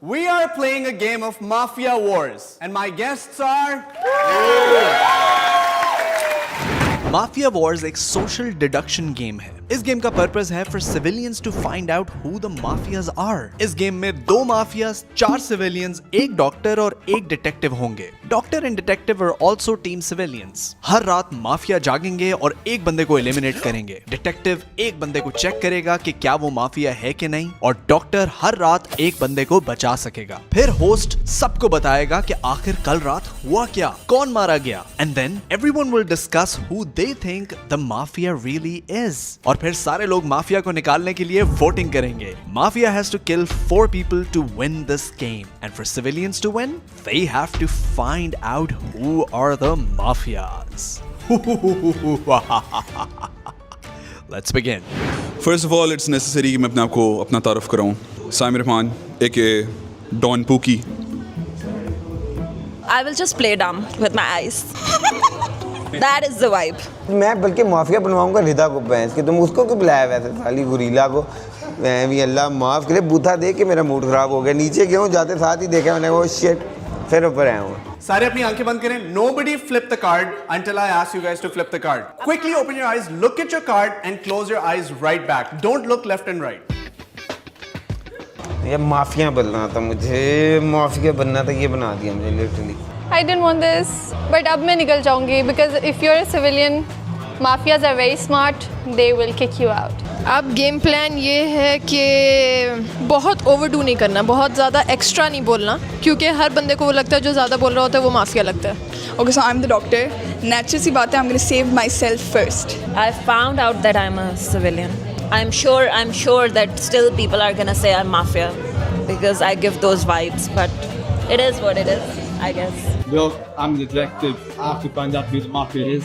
We are playing a game of Mafia Wars, and my guests are. Mafia wars एक social deduction game है। इस game का purpose है for civilians to find out who the mafias are. इस game में 2 mafias, 4 civilians, 1 doctor और 1 detective होंगे। Doctor and detective are also team civilians. हर रात माफिया जागेंगे और एक बंदे को एलिमिनेट करेंगे। डिटेक्टिव एक बंदे को चेक करेगा कि क्या वो माफिया है कि नहीं, और डॉक्टर हर रात एक बंदे को बचा सकेगा। फिर होस्ट सबको बताएगा कि आखिर कल रात हुआ क्या, कौन मारा गया, and then everyone will discuss who they think the mafia really is. और फिर सारे लोग माफिया को निकालने के लिए वोटिंग करेंगे। Mafia has to kill 4 people to win this game. And for civilians to win, they have to find out who are the mafias. Let's begin. First of all, it's necessary कि मैं अपने आप को अपना तारुफ कराऊं। Saim Rahman, aka Don Pookie. I will just play dumb with my eyes. That is the vibe. मैं बल्कि mafia बनवाऊंगा रिदा को भैंस के। तुम उसको क्यों बुलाया वैसे साली गुरीला को? मैं भी अल्लाह माफ करे, बूथा दे के मेरा मूड खराब हो गया। नीचे गया हूँ, जाते साथ ही देखा मैंने वो शिट, फिर ऊपर आया हूँ। सारे अपनी आंखें बंद करें. Nobody flip the card until I ask you guys to flip the card. Quickly open your eyes, look at your card and close your eyes right back. Don't look left and right. ये mafia बनना था मुझे, mafia बनना था, ये बना दिया मुझे literally. I didn't want this, but अब मैं निकल जाऊंगी because if you're a civilian, mafias are very smart, they will kick you out. अब गेम प्लान ये है कि बहुत ओवरडू नहीं करना, बहुत ज़्यादा एक्स्ट्रा नहीं बोलना, क्योंकि हर बंदे को वो लगता है जो ज़्यादा बोल रहा होता है वो माफिया लगता है। Okay, so I'm the doctor. Natural सी बात है, I'm going to save myself first. I found out that I'm a civilian. I'm sure that still people are gonna say I'm mafia because I give those vibes, but it is what it is, I guess. Well, I'm the detective. I have to find out who the mafia is.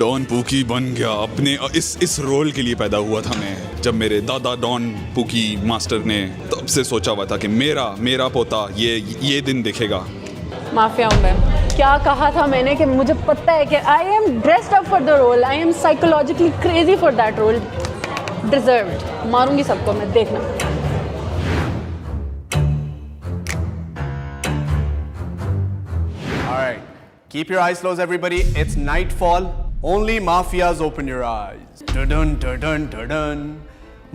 Don Pookie बन गया। अपने इस role के लिए पैदा हुआ था मैं। जब मेरे दादा डॉन पूकी मास्टर ने तब से सोचा हुआ था कि मेरा पोता ये दिन दिखेगा। माफिया हूँ मैं। क्या कहा था मैंने कि मुझे पता है कि I am dressed up for the role, I am psychologically crazy for that role, deserved. मारूंगी सबको मैं, देखना। Alright, keep your eyes closed everybody. It's nightfall. Only mafias open your eyes. Dun dun dun dun dun.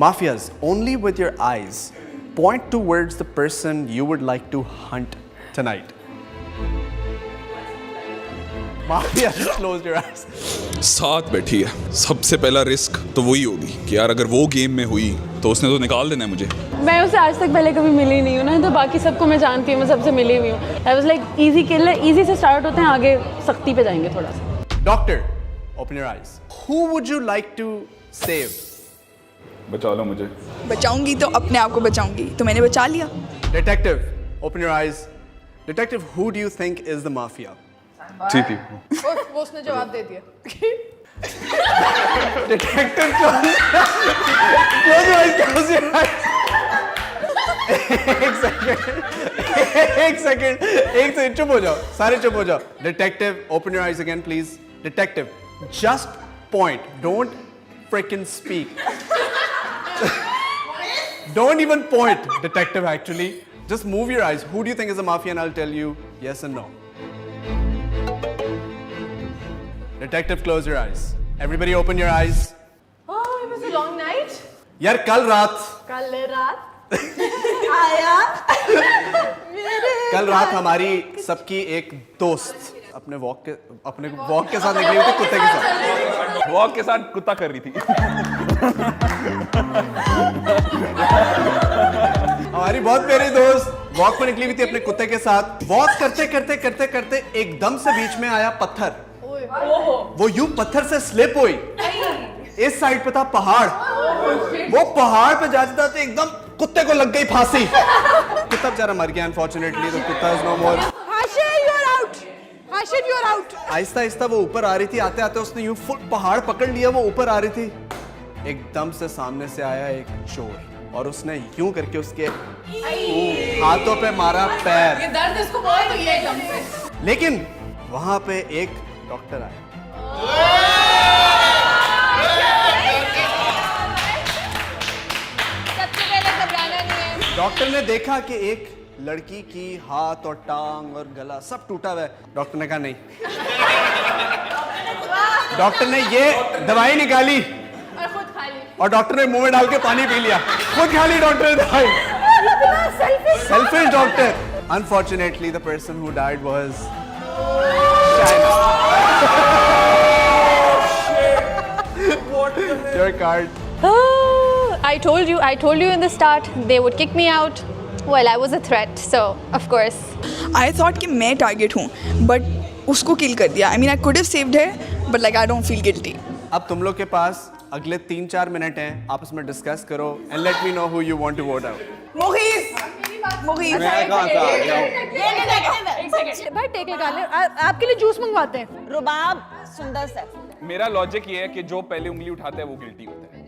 Mafias, only with your eyes. Point towards the person you would like to hunt tonight. Mafias, close your eyes. साथ बैठी है। सबसे पहला risk तो वही होगी कि यार अगर वो गेम में हुई तो उसने तो निकाल देना है मुझे। मैं उसे आज तक पहले कभी मिली नहीं हूँ ना, तो बाकी सबको मैं जानती हूँ, मैं सबसे मिली हुई हूँ। I was like easy kill है, easy से स्टार्ट होते हैं, आगे सख्ती पे जाएंगे थोड़ा सा। Doctor, open your eyes. Who would you like to save? बचा लो मुझे। बचाऊंगी तो अपने आप को बचाऊंगी, तो मैंने बचा लिया। Detective, open your eyes. Detective, who do you think is the mafia? ठीक है। वो उसने जवाब दे दिया। Detective, close your eyes. एक सेकंड, चुप हो जाओ, सारे चुप हो जाओ। Detective, open your eyes again, please. Detective, just point. Don't freaking speak. Don't even point, Detective. Actually, just move your eyes. Who do you think is the mafia? And I'll tell you yes and no. Detective, close your eyes. Everybody, open your eyes. Oh, it was a long night. यार कल रात कल रात हमारी सबकी एक दोस्त अपने वॉक के साथ निकली हुई थी, कुत्ते के साथ। वॉक के साथ कुत्ता कर रही थी। हमारी बहुत प्यारी दोस्त वॉक पर निकली हुई थी अपने कुत्ते के साथ। वॉक करते एकदम से बीच में आया पत्थर। वो यूं पत्थर से स्लिप हुई। इस साइड पे था पहाड़। वो पहाड़ पे जाते एकदम कुत्ते को लग गई फांसी। कुत्ता बेचारा मर गया अनफॉर्चुनेटली, तो कुत्ता is no more. Hashir, you're out. आहिस्ता वो ऊपर आ रही थी। आते उसने यूं फुल पहाड़ पकड़ लिया, वो ऊपर आ रही थी। एकदम से सामने से आया एक चोर और उसने यूं करके उसके हाथों पे मारा पैर। ये दर्द इसको बहुत हुई है एकदम से। लेकिन वहां पे एक डॉक्टर आया। डॉक्टर ने देखा कि एक लड़की की हाथ और टांग और गला सब टूटा हुआ है। डॉक्टर ने कहा नहीं। डॉक्टर ने ये दवाई निकाली और खुद खा ली। और डॉक्टर ने मुंह में डाल के पानी पी लिया। खुद खा ली डॉक्टर ने दवाई। Selfish doctor. Unfortunately the person who died was your card. I told you in the start they would kick me out. Well, I was a threat, so of course. I thought कि मैं target हूँ but उसको किल कर दिया. I mean I could have saved her but like I don't feel guilty. अब तुम लोग के पास अगले 3-4 मिनट हैं, आपस में डिस्कस करो and let me know who you want to vote out. मुगीज मैं कहाँ से आ गया हूँ? भाई टेक लगा ले, आपके लिए जूस मंगवाते हैं. रुबाब सुंदर से. मेरा लॉजिक ये है कि जो पहले उंगली उठाता है वो गिल्टी होता है.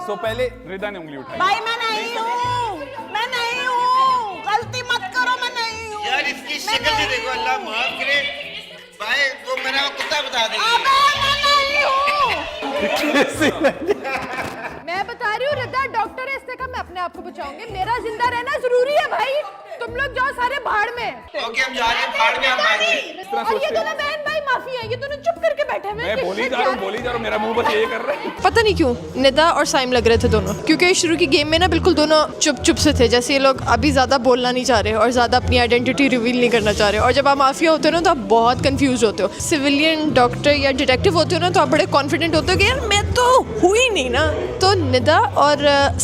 सो पहले रिदा ने उंगली उठाई. भाई मैं नहीं हूँ, गलती मत करो, मैं नहीं हूँ. यार इसकी शक्ल से देखो, अल्लाह माफ करे भाई, वो मेरा कुत्ता बता दे. मैं बता रही हूँ रिदा डॉक्टर है, इससे कहा मैं अपने आप को बचाऊंगी. मेरा जिंदा रहना जरूरी है भाई. तुम लोग जाओ सारे भाड़ में. ओके हम जा रहे हैं भाड़ में. हम आएंगे. और ये दोनों बहन भाई माफी है, ये दोनों चुप करके बैठे हुए हैं. मैं बोली जा रहा हूँ, मेरा मुंह बस ये कर रहा है. पता नहीं क्यों निदा और साइम लग रहे थे दोनों, क्योंकि शुरू की गेम में ना बिल्कुल दोनों चुप से थे. जैसे ये लोग अभी ज़्यादा बोलना नहीं चाह रहे और ज़्यादा अपनी आइडेंटिटी रिवील नहीं करना चाह रहे. और जब आप माफिया होते हो ना तो आप बहुत कंफ्यूज होते हो. सिविलियन डॉक्टर या डिटेक्टिव होते हो ना तो आप बड़े कॉन्फिडेंट होते हो कि यार मैं तो हुई नहीं ना. तो निदा और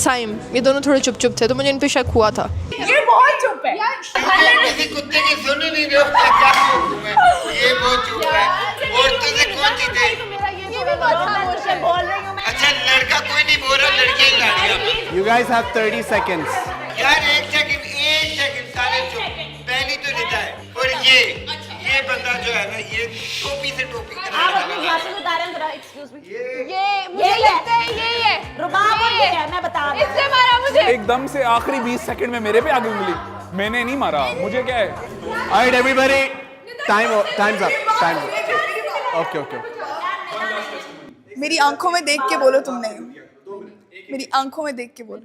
साइम ये दोनों थोड़े चुप थे, तो मुझे इन पे शक हुआ था. ये बहुत चुप है. किसी कुत्ते की सुन नहीं रहे हो क्या करूं मैं? ये बहुत चुप है. और तुझे कौन जीते? अच्छा लड़का कोई नहीं बोल रहा, लड़कियां ही ला रही. You guys have 30 seconds. यार एक सेकंड सारे चुप. पहली तो रिदा है और ये बंदा जो है ना ये टोपी से टोपी कर रहा है. आप अपनी ग्लासेस उतारें जरा, एक्सक्यूज मी. ये मुझे लगता है ये है रुबाब और ये है, मैं बता रही हूँ. इसने मारा मुझे. एकदम से आखिरी 20 सेकंड में मेरे पे आ गई उंगली. मैंने नहीं मारा, मुझे क्या है. Alright everybody, time's up. Okay. मेरी आंखों में देख के बोलो तुम नहीं. मेरी आंखों में देख के बोलो.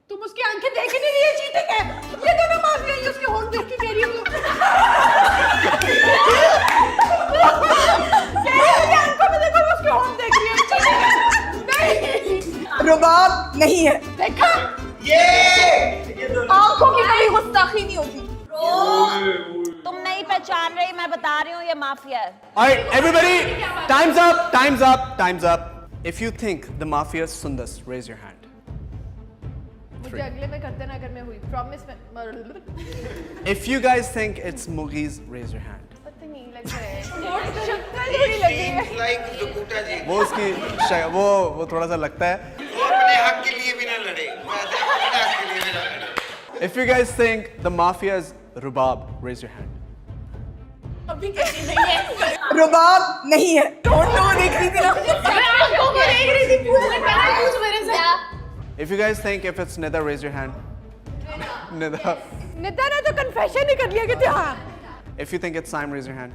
तुम उसकी आंखें देख ही नहीं रही है, चीटिंग है. ये दोनों माफिया हैं, उसके होंठ देख के कह रही हो तुम. आंखों में देखो, उसके होंठ देख रही है. चीटिंग है. नहीं रुबाब नहीं है. देखा, आंखों की कभी गुस्ताखी नहीं होती. तुम नहीं पहचान रही, मैं बता रही हूँ ये माफिया है. Alright everybody, time's up. If you think the mafia is Sundas, raise your hand. मुझे अगले में करते ना अगर मैं हुई. प्रॉमिस में. If you guys think it's Mughis, raise your hand. पता नहीं लग रहा है. शक्ल थोड़ी लग रही है. लाइक जुकूटा जी. वो उसकी वो थोड़ा सा लगता है. वो अपने हक के लिए भी ना लड़े. वो ऐसे अपने हक के लिए भी ना लड़े. If you guys think the mafia is Rubab, raise your hand. रुबाब नहीं है. दोनों देख रही थी ना. आंखों को देख रही थी. पूछ मेरे से. If you guys think if it's Nida, raise your hand. Nida. Nida ने तो कन्फेशन ही कर लिया कि हाँ. If you think it's Saim, raise your hand.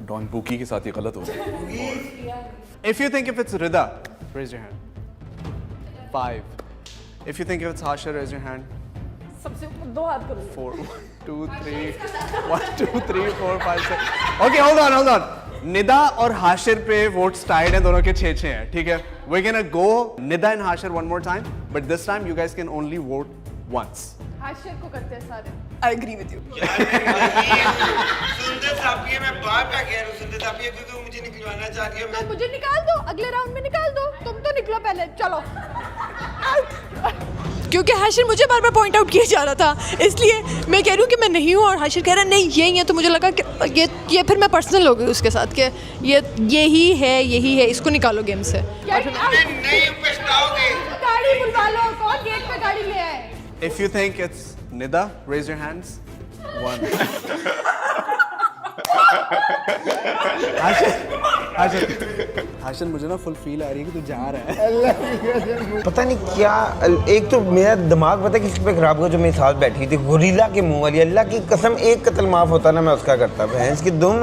Don Pookie के साथ ये गलत हो गया. If you think if it's Rida, raise your hand. 5. If you think if it's Hashir, raise your hand. सबसे दो हाथ करो. 4. 1 2 3 1 2 3 4 5 6. Okay, hold on. निदा और हाशिर पे वोट्स टाइड हैं, दोनों के 6-6 हैं. ठीक है, we're gonna go Nida and Hashir one more time, but this time you guys can only vote once. Hashir को करते हैं सारे. I agree with you. सुंदर साहब ये मैं बात क्या कह रहा हूँ. सुंदर साहब ये क्योंकि वो मुझे निकलवाना चाह रही है. तो मुझे निकाल दो, अगले राउंड में निकाल दो. तुम तो निकलो पहले, चलो. क्योंकि हाशिर मुझे बार बार पॉइंट आउट किया जा रहा था, इसलिए मैं कह रही हूँ कि मैं नहीं हूँ और हाशिर कह रहा है नहीं यही है. तो मुझे लगा कि ये फिर मैं पर्सनल हो गई उसके साथ कि यही है, इसको निकालो गेम से. नहीं पछताओगे. गाड़ी बुलवा लो. कौन गेट पे गाड़ी ले आए? If you think it's Nida, raise your hands. 1. Hashir मुझे ना फुल फील आ रही है कि तू जा रहा है. पता नहीं क्या. एक तो मेरा दिमाग पता किस पे खराब हुआ जो मेरे साथ बैठी थी. गोरिल्ला के मुंह वाली. अल्लाह की कसम एक कत्ल माफ होता ना मैं उसका करता. भैंस की दुम.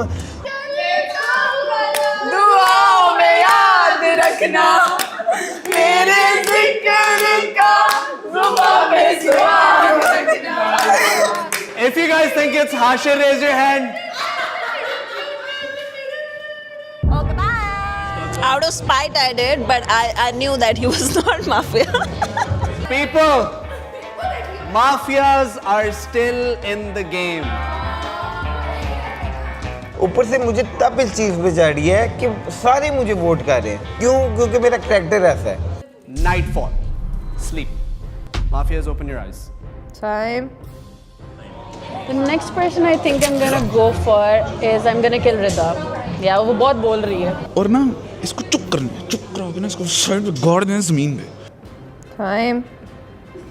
दुआओं में याद रखना मेरे जिक्र का. जुबान में it's Hashir, raise your hand. Okay, bye. Out of spite I did, but I knew that he was not mafia. People, mafias are still in the game. ऊपर से मुझे तब इस चीज़ पे चढ़ी है कि सारे मुझे वोट कर रहे हैं। क्यों? क्योंकि मेरा कैरेक्टर ऐसा है। Nightfall. Sleep. Mafias, open your eyes. Time. The next person I think I'm gonna go for is I'm gonna kill Rida. Yeah, वो बहुत बोल रही है. और ना इसको चुप कराओगे ना, इसको साइड पे गाड़ देना जमीन पे। Time.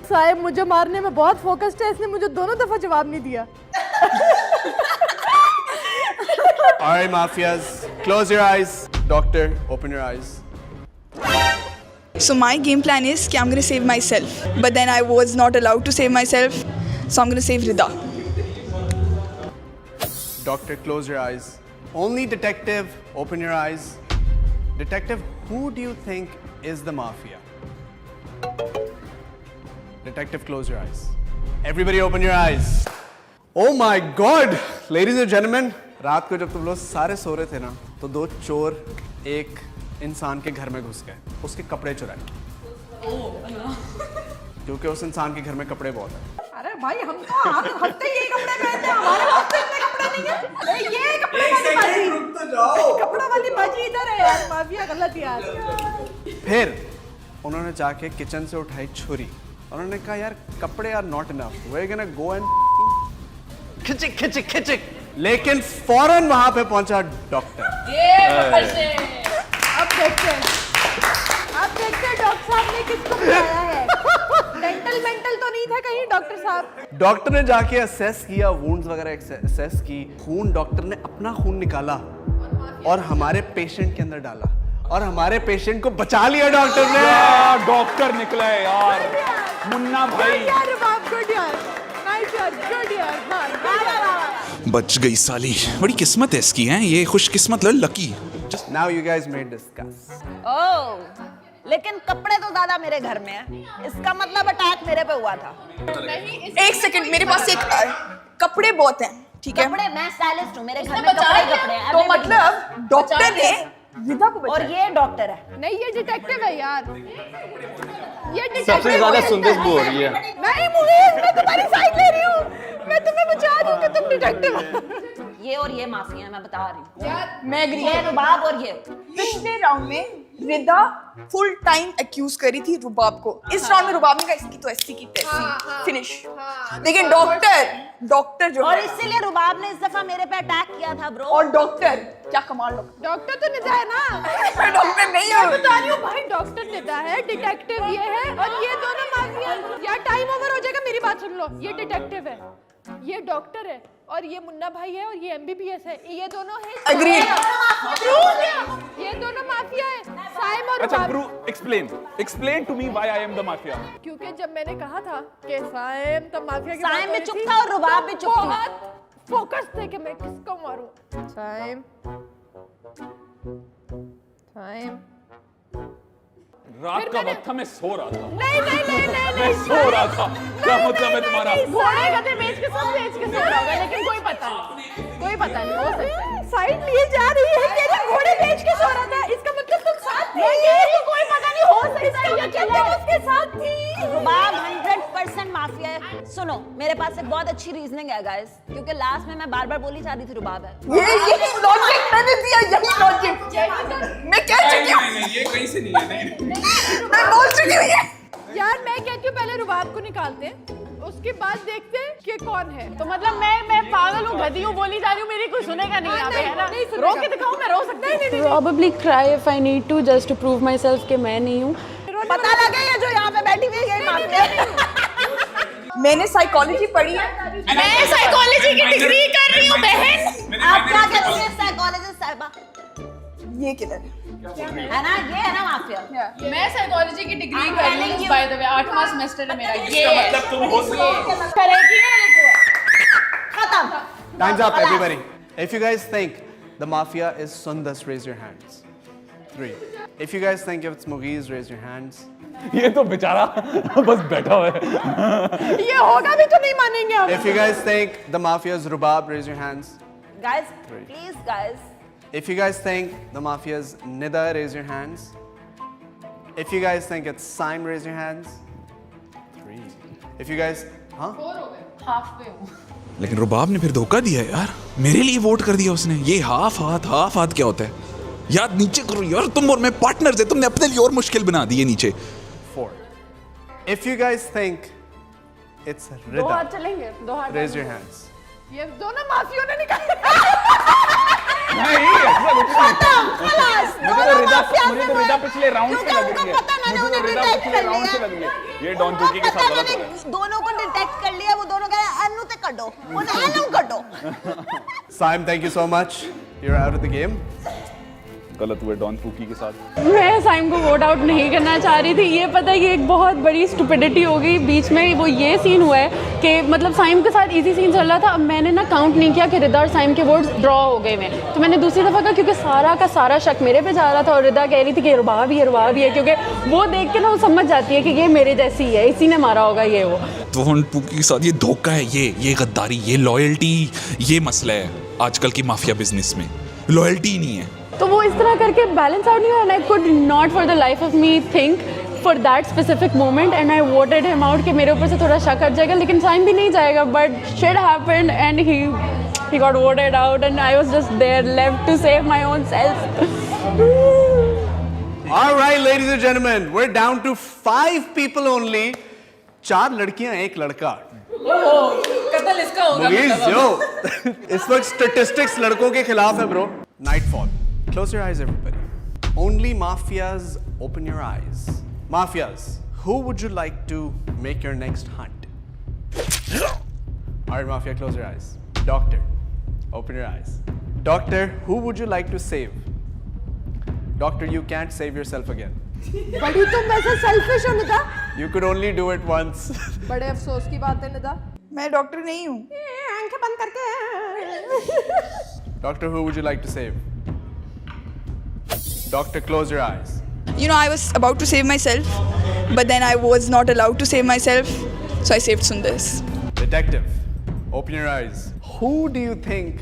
साहिब मुझे मारने में बहुत फोकस्ड है, इसने मुझे दोनों दफा जवाब नहीं दिया। All right, mafias, close your eyes. Doctor, open your eyes. So my game plan is कि I'm gonna save myself, but then I was not allowed to save myself, so I'm gonna save Rida. Doctor, close your eyes. Only detective, open your eyes. Detective, who do you think is the mafia? Detective, close your eyes. Everybody open your eyes. Oh my God! Ladies and gentlemen, रात को जब तुम लोग सारे सो रहे थे ना, तो दो चोर एक इंसान के घर में घुस गए, उसके कपड़े चुराए। क्योंकि उस इंसान के घर में कपड़े बहुत हैं। अरे भाई हम तो हर हफ्ते यही कपड़े पहनते हैं, हमारे पास तो इतने कपड़े नहीं है। ये कपड़े वाली बाजी, रुक तो जाओ। कपड़ों वाली बाजी इधर है यार, माफिया गलत यार। फिर उन्होंने जाके किचन से उठाई छुरी, उन्होंने कहा यार कपड़े are not enough, we are gonna go and खिचिक खिचिक खिचिक। लेकिन फौरन वहां पे पहुंचा डॉक्टर। अब देखते हैं डॉक्टर साहब ने किसको बुलाया है। डेंटल मेंटल तो नहीं था कहीं डॉक्टर साहब। डॉक्टर ने जाके असेस किया, वुंड्स वगैरह असेस की, खून डॉक्टर ने अपना खून निकाला और हमारे पेशेंट के अंदर डाला और हमारे पेशेंट को बचा लिया डॉक्टर ने। डॉक्टर निकला है यार, मुन्ना भाई। यार बाप गुड यार, नाइस यार, गुड यार, बच गई साली, बड़ी किस्मत है इसकी, हैं ये खुशकिस्मत lucky. Now you guys may discuss. Oh, लेकिन कपड़े तो ज्यादा मेरे घर में है, इसका मतलब अटैक मेरे पे हुआ था। एक सेकंड, मेरे पास एक कपड़े बहुत हैं, ठीक है? कपड़े, मैं स्टाइलिस्ट हूँ, मेरे घर में कपड़े हैं। तो मतलब डॉक्टर ने रिदा को बचाया। और ये डॉक्टर है। नहीं ये डिटेक्टिव है यार, ये डिटेक्टिव सबसे ज्यादा सुंदर वो हो रही है। नहीं मुनीर, मैं तुम्हारी साइड ले रही हूँ, मैं तुम्हें बचा रही हूँ कि तुम डिटेक्टिव हो। ये और ये माफिया है, मैं बता रही हूँ। यार मैं एग्री ये रुबाब और ये। पिछले राउंड में रिदा फुल टाइम एक्यूज करी थी रुबाब को, इस राउंड में रुबाब ने कहा इसकी तो ऐसी की तैसी, फिनिश। लेकिन डॉक्टर जो और है, इसीलिए रुबाब ने इस दफा मेरे पे अटैक किया था ब्रो। और डॉक्टर क्या कमाल डॉक्टर तो निदा है ना। मैं डॉक्टर नहीं मैं हूँ। बता रही हूँ भाई, डॉक्टर निदा है, डिटेक्टिव ये है और ये दोनों माफिया। यार टाइम ओवर हो जाएगा, मेरी बात सुन लो। ये डिटेक्टिव है, ये डॉक्टर है और ये मुन्ना भाई है और ये एमबीबीएस है। ये दोनों है Agreed. ये दोनों माफिया है, साइम और अच्छा Rubab. Bruh, explain to me why I am the mafia. क्योंकि जब मैंने कहा था कि साइम तो माफिया की साइम बात भी हो चुप रही था और रुबाब भी चुप थी। बहुत फोकस थे कि मैं किसको मारूं। साइम रात का वक्त था, मैं सो रहा था। नहीं मैं सो रहा था, क्या मतलब है तुम्हारा? घोड़े गधे बेच के सो रहा होगा, लेकिन कोई पता नहीं, हो सकता है। साइड लिए जा रही है कि ये घोड़े बेच के सो रहा था, इसका मतलब तुम साथ थे। ये कोई पता नहीं, हो सकता है ये तुम उसके साथ थी। रुबाब 100% माफिया है। सुनो, मेरे पास एक बहुत अच्छी रीजनिंग है गाइस, क्योंकि लास्ट में मैं बार-बार बोली जा रही थी रुबाब है। ये लॉजिक मैंने दिया, यही लॉजिक मैं कह चुकी हूँ। नहीं, ये कहीं से नहीं है, नहीं। मैं बोल चुकी हूँ ये। यार मैं कहती हूँ पहले रुबाब को निकालते हैं, उसके बाद देखते हैं कि कौन है। तो मतलब मैं पागल हूँ, गधी हूँ, बोली जा रही हूँ, मेरी कोई सुनेगा नहीं यहाँ पे, है ना? रो के दिखाऊं, मैं रो सकती हूँ। Probably cry if I need to just to prove myself कि मैं नहीं हूँ। पता लगे ये जो यहाँ पे बैठी हुई है ये माफिया है। मैंने साइकोलॉजी पढ़ी है। मैं साइकोलॉजी की डिग्री कर रही हूँ बहन। आप क्या कहते हैं साइकोलॉजिस्ट साहिबा? ये किधर है ना, ये है ना माफिया। मैं साइकोलॉजी की डिग्री कर रही हूँ, बाय द वे 8वां सेमेस्टर है मेरा। ये मतलब तुम हो सकते करेगी मेरे को। खत्म। Time's up, everybody. If you guys think the mafia is Sundas, raise your hands. 3. If you guys think it's Mughis, raise your hands. ये तो बेचारा बस बैठा हुआ है। ये होगा भी तो नहीं मानेंगे हम. If you guys think the mafia is Rubab, raise your hands. Guys, please, guys. If you guys think the mafia is Nida, raise your hands. If you guys think it's Saim, raise your hands. 3. If you guys, huh? लेकिन रुबाब ने फिर धोखा दिया यार, मेरे लिए vote कर दिया उसने। ये हाफ हाथ क्या होता है यार? नीचे करो यार, तुम और मैं पार्टनर्स है, तुमने अपने लिए और मुश्किल बना दी है नीचे। 4. If you guys think it's 2 हाथ Rida, चलेंगे, 2 हाथ. raise your hands. ये दोनों माफियों ने निकाले. नहीं ऐसा कुछ नहीं। मुझे तो रिदा पिछले राउंड से लग रही है। मुझे तो रिदा पिछले राउंड से लग रही है। ये डॉन पुकी के साथ गलत हो रहा है। दोनों को डिटेक्ट कर लिया, वो दोनों कह रहे हैं अनु ते कटो, उन्हें अनु कटो. Saim, thank you so much. You're out of the game. गलत हुए डॉन पुकी के साथ। मैं साइम को वोट आउट नहीं करना चाह रही थी. ये पता है कि एक बहुत बड़ी स्टुपिडिटी हो गई बीच में. वो ये सीन हुआ है कि मतलब साइम के साथ इजी सीन चल रहा था. अब मैंने ना काउंट नहीं किया कि रिदा और साइम के वोट्स ड्रॉ हो गए हैं. तो मैंने दूसरी दफ़ा कहा, क्योंकि सारा का सारा शक मेरे पे जा रहा था और रिदा कह रही थी कि रुबाब ही है, क्योंकि वो देख के ना वो समझ जाती है कि ये मेरे जैसी ही है, इसी ने मारा होगा ये वो. डॉन पुकी के साथ ये धोखा है, ये गद्दारी, ये लॉयल्टी, ये मसला है आजकल की माफिया बिजनेस में। लॉयल्टी ही नहीं है। तो वो इस तरह करके बैलेंस आउट नहीं हुआ. I could not for the life of me think for that specific moment and I voted him out कि मेरे ऊपर से थोड़ा शक हट जाएगा, लेकिन साइम भी नहीं जाएगा. But shit happened and he got voted out and I was just there left to save my own self. All right, ladies and gentlemen, we're down to 5 people only. 4 लड़कियां, 1 लड़का. कत्ल इसका होगा. Mugiz, yo. इस वक्त statistics लड़कों के खिलाफ है, bro. Nightfall. Close your eyes, everybody. Only mafias, open your eyes. Mafias, who would you like to make your next hunt? All right, mafia, close your eyes. Doctor, open your eyes. Doctor, who would you like to save? Doctor, you can't save yourself again. बड़ी तुम वैसे selfish हो Nida. You could only do it once. बड़े अफसोस की बात है निदा. मैं डॉक्टर नहीं हूँ. आंखें बंद करके. Doctor, who would you like to save? Doctor, close your eyes. You know, I was about to save myself, but then I was not allowed to save myself, so I saved Sundars. Detective, open your eyes. Who do you think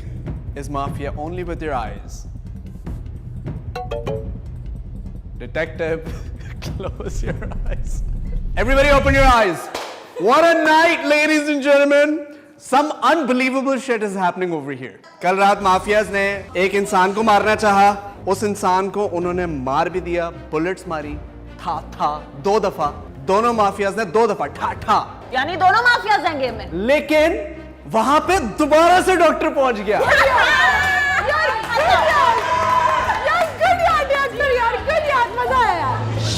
is mafia only with your eyes? Detective, close your eyes. Everybody open your eyes. What a night, ladies and gentlemen. Some unbelievable shit is happening over here. कल रात mafias ने एक इंसान को मारना चाहा, उस इंसान को उन्होंने मार भी दिया, बुलेट्स मारी, था 2 दफा. दोनों माफियाज ने 2 दफा ठा. यानी दोनों माफियाज हैं गेम में. लेकिन वहां पे दोबारा से डॉक्टर पहुंच गया.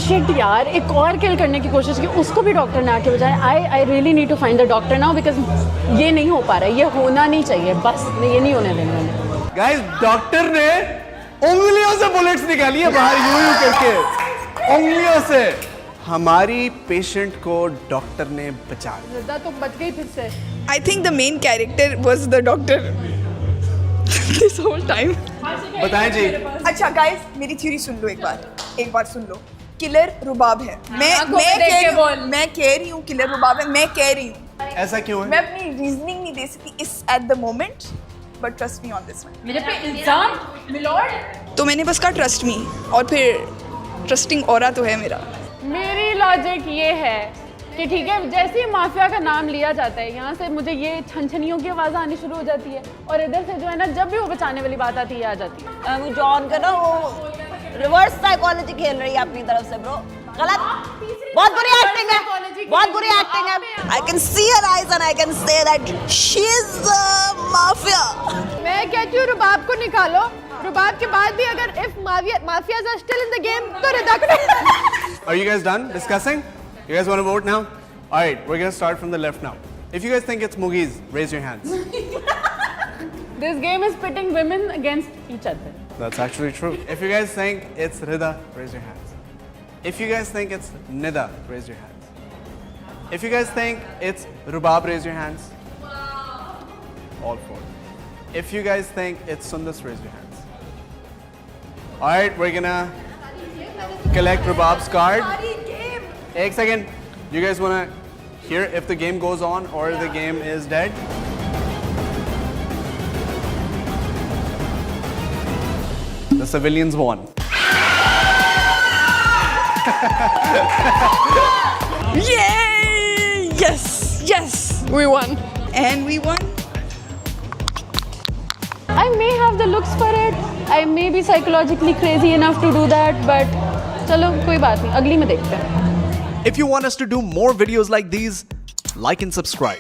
शिट यार, एक और किल करने की कोशिश की, उसको भी डॉक्टर ने आके बजाया. I really need to find the doctor now because ये नहीं हो पा रहा है. ये होना नहीं चाहिए, बस ये नहीं होने देंगे मैंने. गाइस, डॉक्टर ने उंगलियों से बुलेट्स निकाली है बाहर, यूं करके उंगलियों से. हमारी पेशेंट को डॉक्टर ने बचा लिया. रिदा तो बच गई फिर से. I think the main character was the doctor this whole time. बताएं जी. अच्छा गाइस, मेरी थ्योरी सुन लो एक बार सुन लो. किलर रुबाब है. मैं कह रही हूँ किलर रुबाब है. मैं कह रही हूँ. ऐसा क्यों मैं है? अपनी रीजनिंग नहीं दे सकती इस at the moment, but trust me on this one. मेरे पे इल्जाम मिलॉर्ड. तो मैंने बस कहा ट्रस्ट मी, और फिर ट्रस्टिंग ऑरा तो है मेरा. मेरी लॉजिक ये है कि ठीक है, जैसे ही माफिया का नाम लिया जाता है यहाँ से मुझे ये छनछनियों की आवाज़ आनी शुरू हो जाती है, और इधर से जो है ना, जब भी वो बचाने वाली बात आती है आ जाती है. वो जॉन का ना वो रिवर्स साइकोलॉजी खेल रही है अपनी तरफ से. ब्रो गलत, बहुत बुरी एक्टिंग है, बहुत बुरी एक्टिंग है. I can see her eyes and I can say that she is mafia. मैं कहती हूँ रुबाब को निकालो. रुबाब के बाद भी अगर if mafias are still in the game तो रिदा को. Are you guys done discussing? You guys want to vote now? All right, we're going to start from the left now. If you guys think it's Mugiz, raise your hands. This game is pitting women against each other. That's actually true. If you guys think it's Rida, raise your hands. If you guys think it's Nida, raise your hands. If you guys think it's Rubab, raise your hands. All 4. If you guys think it's Sundas, raise your hands. All right, we're gonna collect Rubab's card. एक second. You guys wanna hear if the game goes on or the game is dead? The civilians won. Yay! Yes! Yes! We won. And we won. I may have the looks for it. I may be psychologically crazy enough to do that, but चलो कोई बात नहीं, अगली में देखते हैं. If you want us to do more videos like these, like and subscribe.